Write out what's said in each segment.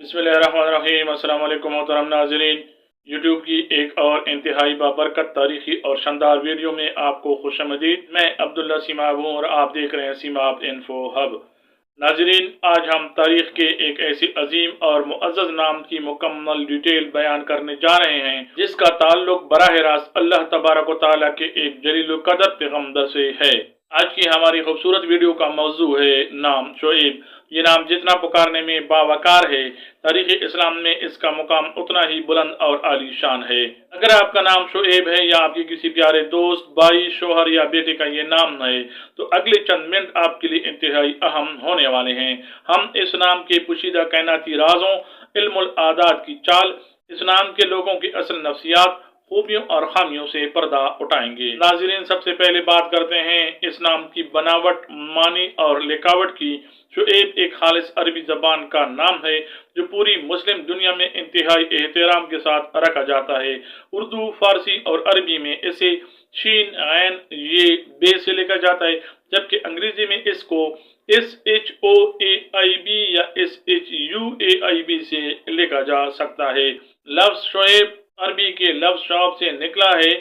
बिस्मिल्लाहिर्रहमानिर्रहीम। अस्सलाम वालेकुम मोहतरम नाज़रीन, यूट्यूब की एक और इंतहाई बाबरकत तारीखी और शानदार वीडियो में आपको खुशामदीद। मैं अब्दुल्ला सीमाब हूँ और आप देख रहे हैं सीमाब इन्फो हब। नाज़रीन, आज हम तारीख के एक ऐसे अजीम और मुअज़्ज़ज़ नाम की मुकम्मल डिटेल बयान करने जा रहे हैं जिसका ताल्लुक बराह रास्त अल्लाह तबारक व तआला के एक जलील क़दर पैगम्बर से है। आज की हमारी खूबसूरत वीडियो का मौजू है नाम शुएब। ये नाम जितना पुकारने में बावकार है, तारीख़ इस्लाम में इसका मुकाम उतना ही बुलंद और आलीशान है। अगर आपका नाम शुएब है या आपके किसी प्यारे दोस्त, भाई, शोहर या बेटे का ये नाम है तो अगले चंद मिनट आपके लिए इंतहाई अहम होने वाले हैं। हम इस नाम के पोशीदा कायनाती राजों, इल्मुल आदात की चाल, इस नाम के लोगों की असल नफ्सियात, खूबियों और खामियों से पर्दा उठाएंगे। नाज़रीन, सबसे पहले बात करते हैं इस नाम की बनावट, मानी और लिखावट की। शुएब एक खालिस अरबी जबान का नाम है जो पूरी मुस्लिम दुनिया में इंतहाई एहतराम के साथ रखा जाता है। उर्दू, फारसी और अरबी में इसे शीन, ऐन, ये, बे से लिखा जाता है, जबकि अंग्रेजी में इसको SHOAIB या SHUAIB से लिखा जा सकता है। लफ्ज़ शुएब अरबी के लफ्ज़ शौब से निकला है।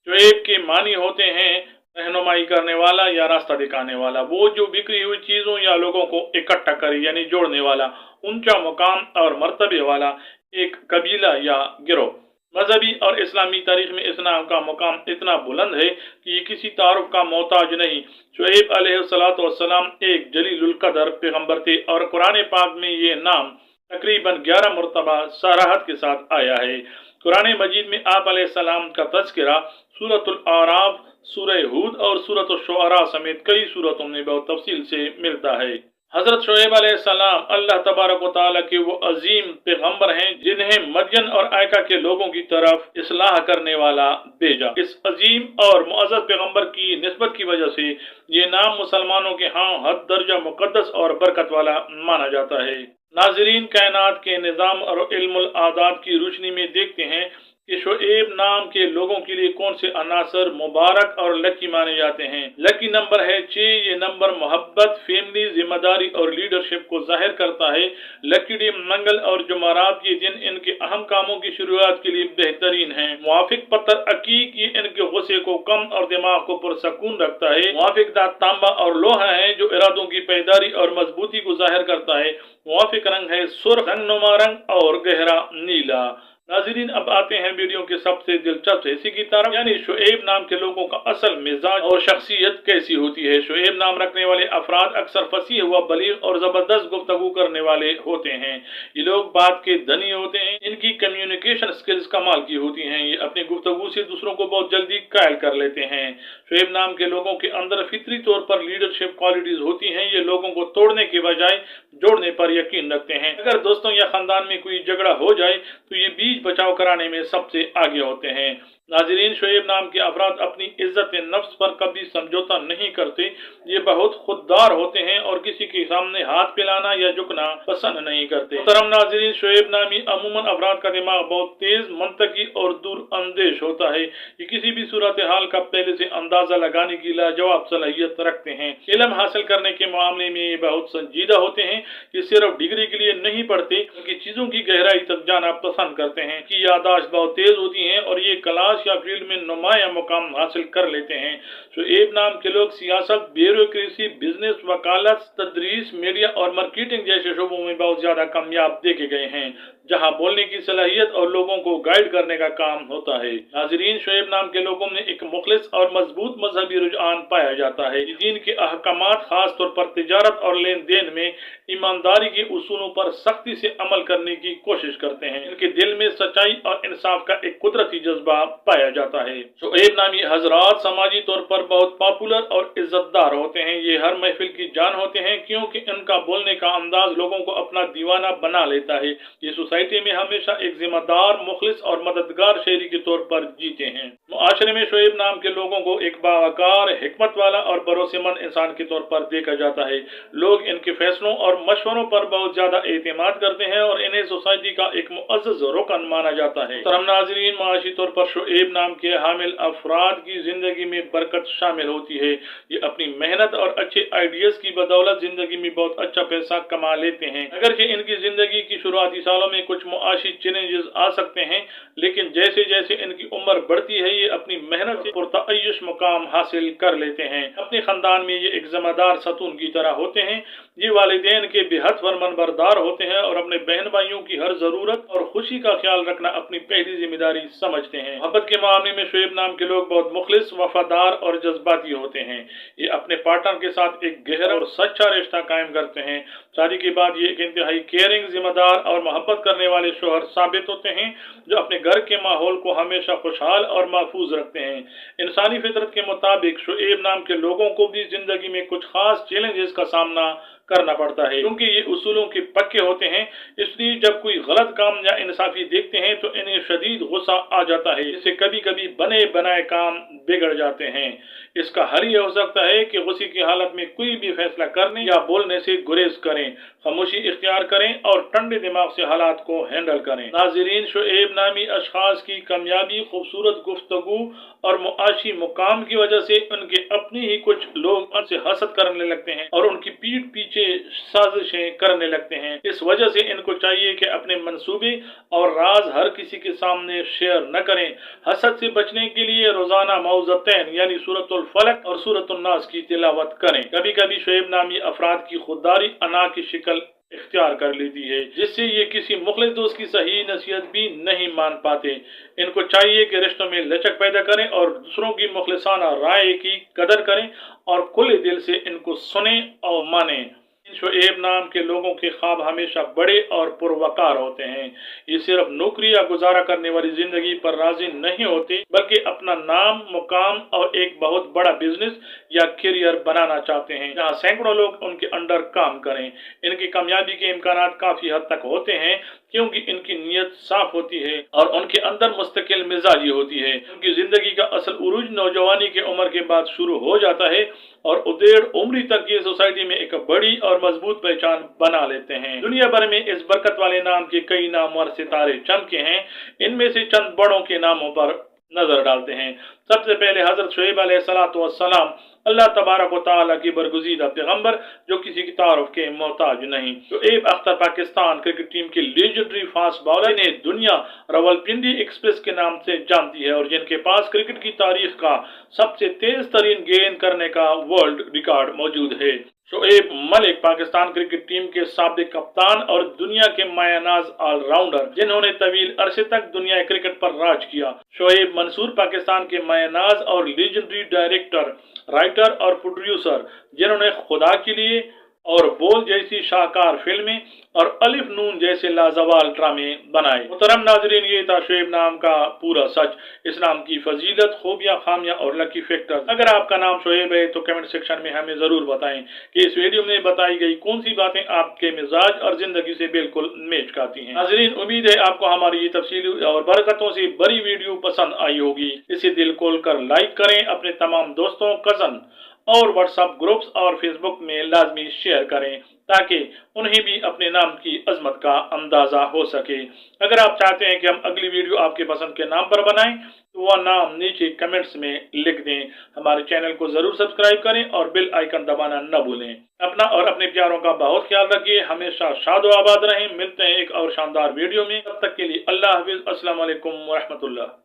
शुएब के मानी होते हैं रहनुमाई करने वाला या रास्ता दिखाने वाला, वो जो बिखरी हुई चीज़ों या लोगों को इकट्ठा करे यानी जोड़ने वाला, ऊंचा मुकाम और मर्तबे वाला एक कबीला या गिरोह। मजहबी और इस्लामी तारीख में इस नाम का मुकाम इतना बुलंद है कि ये किसी तारुफ का मोहताज नहीं। शुएब अलैहिस्सलातु वस्सलाम एक जलीलुल कदर पैगम्बर थे और कुरान पाक में ये नाम तकरीबन 11 मरतबा सराहत के साथ आया है। कुरान मजीद में आप अलैहिस्सलाम का तज़किरा सूरतुल आराफ, सूरह हूद और सूरतुल शुअरा समेत कई सूरतों में बहुत तफसील से मिलता है। हजरत शुएब अलैहिस्सलाम अल्लाह तबारक व तआला के वो अजीम पैगम्बर हैं जिन्हें मदयन और आयका के लोगों की तरफ इस्लाह करने वाला भेजा। इस अजीम और मुअज़्ज़ज़ पैगम्बर की निस्बत की वजह से ये नाम मुसलमानों के हाँ हद दर्जा मुक़द्दस और बरकत वाला माना जाता है। नाज़रीन, कायनात के निज़ाम और इल्मुल आदात की रोशनी में देखते हैं कि शुएब नाम के लोगों के लिए कौन से अनासर मुबारक और लकी माने जाते हैं। लकी नंबर है 6। ये नंबर मोहब्बत, फैमिली, जिम्मेदारी और लीडरशिप को जाहिर करता है। लकी डे मंगल और जुमेरात ये दिन इनके अहम कामों की शुरुआत के लिए बेहतरीन है। मुआफिक पत्थर अकीक ये इनके गुस्से को कम और दिमाग को पुरसकून रखता है। मुआफिक दांत तांबा और लोहा है जो इरादों की पैदारी और मजबूती को जाहिर करता है। मुआफिक रंग है सुर्ख, रंगनुमा रंग और गहरा नीला। नाज़रीन, अब आते हैं वीडियो के सबसे दिलचस्प हिस्से की तरफ, यानी शुएब नाम के लोगों का असल मिजाज और शख्सियत कैसी होती है। शुएब नाम रखने वाले अफराद अक्सर फसीह व बलीग और जबरदस्त गुफ्तगू करने वाले होते हैं। ये लोग बात के धनी होते हैं, इनकी कम्युनिकेशन स्किल्स कमाल की होती हैं, ये अपनी गुफ्तगू से दूसरों को बहुत जल्दी कायल कर लेते हैं। शुएब नाम के लोगों के अंदर फितरी तौर पर लीडरशिप क्वालिटीज होती हैं। ये लोगों को तोड़ने के बजाय जोड़ने पर यकीन रखते हैं। अगर दोस्तों या खानदान में कोई झगड़ा हो जाए तो ये बीच बचाव कराने में सबसे आगे होते हैं। नाज़रीन, शुएब नाम के अफराद अपनी इज्जत नफ्स पर कभी समझौता नहीं करते। ये बहुत खुददार होते हैं और किसी के सामने हाथ फैलाना या झुकना पसंद नहीं करते। मोहतरम नाज़रीन, शुएब नामी अमूमन अफराद का दिमाग बहुत तेज, मंतकी और दूर अंदेश होता है। ये किसी भी सूरत हाल का पहले से अंदाजा लगाने की लाजवाब सलाहियत रखते हैं। इल्म हासिल करने के मामले में ये बहुत संजीदा होते हैं। ये सिर्फ डिग्री के लिए नहीं पढ़ते बल्कि चीजों की गहराई तक जाना पसंद करते हैं। की यादाश्त बहुत तेज होती है और ये क्लास या फील्ड में नुमाया मुकाम हासिल कर लेते हैं। शुएब नाम के लोग सियासत, ब्यूरोक्रेसी, बिजनेस, वकालत, तदरीस, मीडिया और मार्केटिंग जैसे शोबों में बहुत ज्यादा कामयाब देखे गए हैं, जहां बोलने की सलाहियत और लोगों को गाइड करने का काम होता है। नाज़रीन, शुएब नाम के लोगों में एक मुखलिस और मजबूत मजहबी रुझान पाया जाता है। दीन के अहकामात, खास तौर पर तिजारत और लेन देन में ईमानदारी के उसूलों पर सख्ती से अमल करने की कोशिश करते हैं। इनके दिल में सच्चाई और इंसाफ का एक कुदरती जज्बा पाया जाता है। शुएब नामी हजरात समाजी तौर पर बहुत पॉपुलर और इज्जतदार होते हैं। ये हर महफिल की जान होते हैं क्योंकि इनका बोलने का अंदाज लोगों को अपना दीवाना बना लेता है। ये सोसाइटी में हमेशा एक जिम्मेदार, मुखलिस और मददगार शहरी के तौर पर जीते हैं। मुआशरे में शुएब नाम के लोगों को एक बावकार, हिकमत वाला और भरोसेमंद इंसान के तौर पर देखा जाता है। लोग इनके फैसलों और मशवरों पर बहुत ज्यादा एतमाद करते हैं और इन्हें सोसाइटी का एक मुअज़्ज़ज़ रुकन माना जाता है। तमाम नाज़रीन, माशी तौर पर शुएब शोएब नाम के हामिल अफराद की जिंदगी में बरकत शामिल होती है। ये अपनी मेहनत और अच्छे आइडियाज की बदौलत जिंदगी में बहुत अच्छा पैसा कमा लेते हैं। अगरचे इनकी जिंदगी की शुरुआती सालों में कुछ मुआशी चैलेंजेस आ सकते हैं, लेकिन जैसे जैसे इनकी उम्र बढ़ती है ये अपनी मेहनत से पुरतअय्युश मुकाम हासिल कर लेते हैं। अपने खानदान में ये एक जिम्मेदार सतून की तरह होते हैं। ये वालिदैन के बेहद फरमानबरदार होते हैं और अपने बहन भाइयों की हर जरूरत और खुशी का ख्याल रखना अपनी पहली जिम्मेदारी समझते हैं। मोहब्बत के मामले में शोएब नाम के लोग बहुत मुखलिस, वफादार और जज्बाती होते हैं। ये अपने पार्टनर के साथ एक गहरा और सच्चा रिश्ता कायम करते हैं। शादी के बाद ये एक इंतहाई केयरिंग, जिम्मेदार और मोहब्बत करने वाले शोहर साबित होते हैं, जो अपने घर के माहौल को हमेशा खुशहाल और महफूज रखते हैं। इंसानी फितरत के मुताबिक शोएब नाम के लोगों को भी जिंदगी में कुछ खास चैलेंजेस का सामना करना पड़ता है, क्योंकि ये उसूलों के पक्के होते हैं। इसलिए जब कोई गलत काम या इंसाफी देखते हैं तो इन्हें शदीद गुस्सा आ जाता है, जिससे कभी कभी बने बनाए काम बिगड़ जाते हैं। इसका हल ये हो सकता है कि गुस्से की हालत में कोई भी फैसला करने या बोलने से गुरेज करें, खामोशी इख्तियार करें और ठंडे दिमाग से हालात को हैंडल करें। नाज़रीन, शोएब नामी अशखास की कामयाबी, खूबसूरत गुफ्तगू और मुआशी मुकाम की वजह से उनके अपने ही कुछ लोग उनसे हसद करने लगते हैं और उनकी पीठ पीछे साजिशें करने लगते हैं। इस वजह से इनको चाहिए कि अपने मंसूबे और राज हर किसी के सामने शेयर न करें। हसद से बचने के लिए रोजाना मौज़तैन यानी सूरतुल फलक और सूरतुन नास की तिलावत करें। कभी कभी शोएब नामी अफराद की खुददारी अना की शिक्ल इख्तियार कर लेती है, जिससे ये किसी मुखलिस दोस्त की सही नसीहत भी नहीं मान पाते। इनको चाहिए कि रिश्तों में लचक पैदा करें और दूसरों की मुखलिसाना राय की कदर करें और खुले दिल से इनको सुने और माने। शोएब नाम के लोगों के ख्वाब हमेशा बड़े और पुरवकार होते हैं। ये सिर्फ नौकरी या गुजारा करने वाली जिंदगी पर राजी नहीं होते, बल्कि अपना नाम, मुकाम और एक बहुत बड़ा बिजनेस या करियर बनाना चाहते हैं, जहां सैकड़ों लोग उनके अंडर काम करें। इनकी कामयाबी के इम्कानात काफी हद तक होते हैं, क्योंकि इनकी नीयत साफ होती है और उनके अंदर मुस्तकिल मिजाजी होती है। उनकी जिंदगी का असल उरूज नौजवानी के उम्र के बाद शुरू हो जाता है और उदेड़ उम्री तक ये सोसाइटी में एक बड़ी और मजबूत पहचान बना लेते हैं। दुनिया भर में इस बरकत वाले नाम के कई नामवर सितारे चमके हैं। इनमें से चंद बड़ों के नामों पर नजर डालते हैं। सबसे पहले हजरत शोएब अलैहिस्सलाम, अल्लाह तबारक व तआला की बरगुज़ीदा पैगंबर, जो किसी की तारुफ के मोहताज नहीं। शोएब अख्तर पाकिस्तान क्रिकेट टीम के लेजेंडरी फास्ट बॉलर ने दुनिया रावलपिंडी एक्सप्रेस के नाम से जानती है और जिनके पास क्रिकेट की तारीख का सबसे तेज तरीन गेंद करने का वर्ल्ड रिकॉर्ड मौजूद है। शोएब मलिक पाकिस्तान क्रिकेट टीम के साबिक कप्तान और दुनिया के मायानाज ऑलराउंडर, जिन्होंने तवील अरसे तक दुनिया क्रिकेट पर राज किया। शोएब मंसूर पाकिस्तान के मायानाज और लीजेंडरी डायरेक्टर, राइटर और प्रोड्यूसर, जिन्होंने खुदा के लिए और बोल जैसी शाहकार फिल्में और अलिफ नून जैसे लाजवाब ड्रामे बनाए। मुहतरम नाजरीन, ये था शोएब नाम का पूरा सच, इस नाम की फजीलत, खूबियां, खामियां और लकी फैक्टर। अगर आपका नाम शोएब है तो कमेंट सेक्शन में हमें जरूर बताएं कि इस वीडियो में बताई गई कौन सी बातें आपके मिजाज और जिंदगी से बिल्कुल मेच खाती हैं। नाजरीन, उम्मीद है आपको हमारी ये तफसीली और बरकतों से बड़ी वीडियो पसंद आई होगी। इसे दिल खोल कर लाइक करें, अपने तमाम दोस्तों, कजन और व्हाट्सएप ग्रुप्स और फेसबुक में लाजमी शेयर करें, ताकि उन्हें भी अपने नाम की अजमत का अंदाजा हो सके। अगर आप चाहते हैं कि हम अगली वीडियो आपके पसंद के नाम पर बनाएं तो वह नाम नीचे कमेंट्स में लिख दें। हमारे चैनल को जरूर सब्सक्राइब करें और बेल आइकन दबाना न भूलें। अपना और अपने प्यारों का बहुत ख्याल रखिए, हमेशा शादो आबाद रहें। मिलते हैं एक और शानदार वीडियो में, तब तक के लिए अल्लाह हाफिज। अस्सलाम वालेकुम व रहमतुल्लाह।